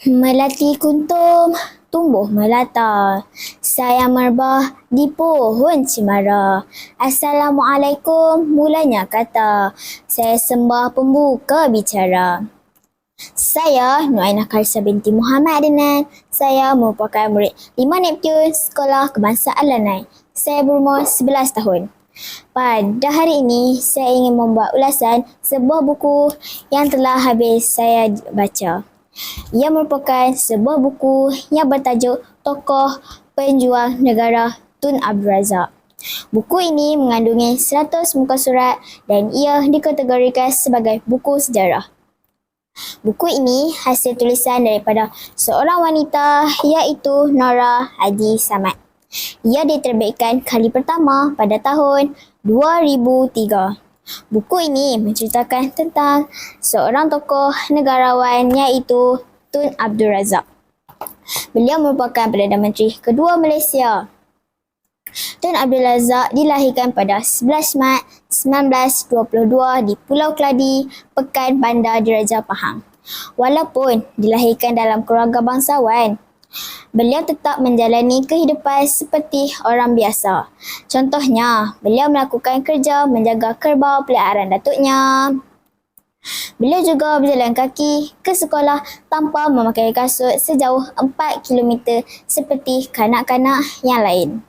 Melati kuntum, tumbuh melata. Sayang merbah di pohon cemara. Assalamualaikum, mulanya kata. Saya sembah pembuka bicara. Saya Nuainah Karisa binti Muhammad Adnan. Saya merupakan murid 5 Neptun Sekolah Kebangsaan Lanai. Saya berumur 11 tahun. Pada hari ini, saya ingin membuat ulasan sebuah buku yang telah habis saya baca. Ia merupakan sebuah buku yang bertajuk Tokoh Penjuang Negara Tun Abdul Razak. Buku ini mengandungi 100 muka surat dan ia dikategorikan sebagai buku sejarah. Buku ini hasil tulisan daripada seorang wanita iaitu Nora Haji Samad. Ia diterbitkan kali pertama pada tahun 2003. Buku ini menceritakan tentang seorang tokoh negarawan iaitu Tun Abdul Razak. Beliau merupakan Perdana Menteri kedua Malaysia. Tun Abdul Razak dilahirkan pada 11 Mac 1922 di Pulau Keladi, Pekan Bandar Diraja Pahang. Walaupun dilahirkan dalam keluarga bangsawan, beliau tetap menjalani kehidupan seperti orang biasa. Contohnya, beliau melakukan kerja menjaga kerbau peliharaan datuknya. Beliau juga berjalan kaki ke sekolah tanpa memakai kasut sejauh 4 km seperti kanak-kanak yang lain.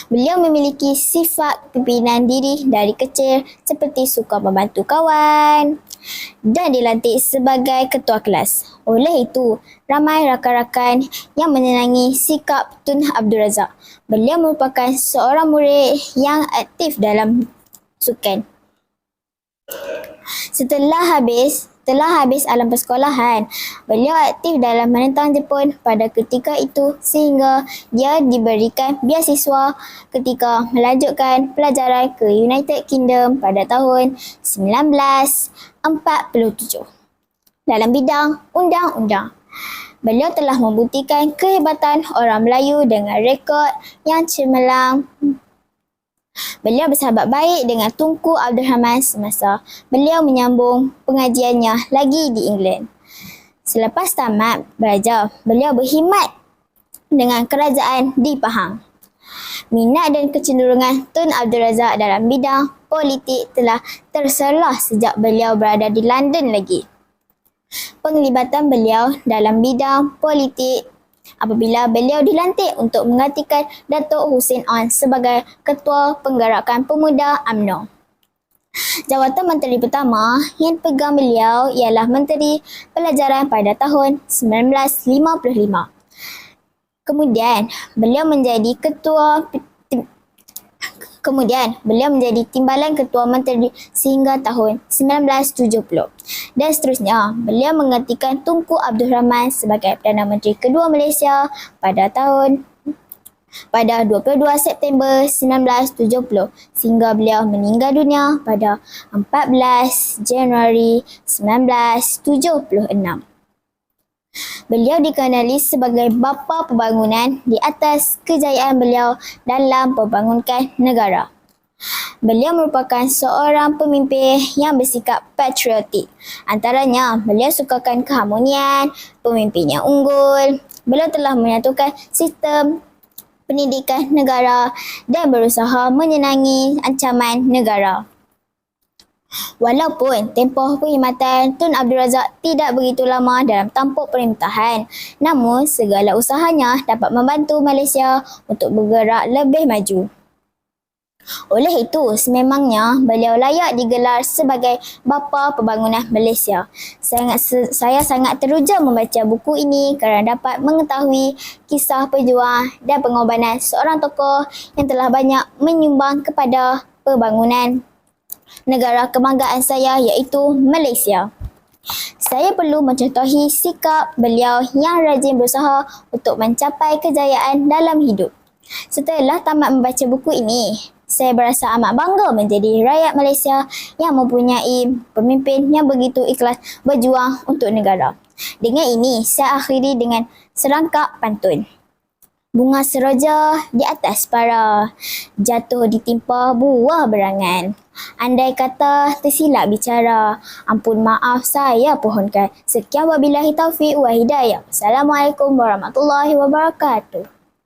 Beliau memiliki sifat pimpinan diri dari kecil seperti suka membantu kawan dan dilantik sebagai ketua kelas. Oleh itu, ramai rakan-rakan yang menyenangi sikap Tun Abdul Razak. Beliau merupakan seorang murid yang aktif dalam sukan. Setelah habis alam persekolahan, beliau aktif dalam menentang Jepun pada ketika itu sehingga dia diberikan beasiswa ketika melanjutkan pelajaran ke United Kingdom pada tahun 1947 dalam bidang undang-undang. Beliau telah membuktikan kehebatan orang Melayu dengan rekod yang cemerlang. Beliau bersahabat baik dengan Tunku Abdul Rahman semasa beliau menyambung pengajiannya lagi di England. Selepas tamat belajar, beliau berkhidmat dengan kerajaan di Pahang. Minat dan kecenderungan Tun Abdul Razak dalam bidang politik telah terselah sejak beliau berada di London lagi. Penglibatan beliau dalam bidang politik apabila beliau dilantik untuk menggantikan Datuk Hussein On sebagai Ketua Penggerakan Pemuda UMNO. Jawatan Menteri pertama yang dipegang beliau ialah Menteri Pelajaran pada tahun 1955. Kemudian, beliau menjadi Timbalan Ketua Menteri sehingga tahun 1970. Dan seterusnya, beliau menggantikan Tunku Abdul Rahman sebagai Perdana Menteri kedua Malaysia pada 22 September 1970 sehingga beliau meninggal dunia pada 14 Januari 1976. Beliau dikenali sebagai bapa pembangunan di atas kejayaan beliau dalam membangunkan negara. Beliau merupakan seorang pemimpin yang bersikap patriotik. Antaranya, beliau sukakan keharmonian, pemimpin yang unggul. Beliau telah menyatukan sistem pendidikan negara dan berusaha menyenangi ancaman negara. Walaupun tempoh perkhidmatan Tun Abdul Razak tidak begitu lama dalam tampuk pemerintahan, namun segala usahanya dapat membantu Malaysia untuk bergerak lebih maju. Oleh itu, sememangnya beliau layak digelar sebagai bapa pembangunan Malaysia. Saya sangat teruja membaca buku ini kerana dapat mengetahui kisah perjuangan dan pengorbanan seorang tokoh yang telah banyak menyumbang kepada pembangunan negara kebanggaan saya iaitu Malaysia. Saya perlu mencontohi sikap beliau yang rajin berusaha untuk mencapai kejayaan dalam hidup. Setelah tamat membaca buku ini, saya berasa amat bangga menjadi rakyat Malaysia yang mempunyai pemimpin yang begitu ikhlas berjuang untuk negara. Dengan ini, saya akhiri dengan serangkap pantun. Bunga seroja di atas para, jatuh ditimpa buah berangan. Andai kata tersilap bicara, ampun maaf saya pohonkan. Sekian wabillahi taufiq wa hidayah. Assalamualaikum warahmatullahi wabarakatuh.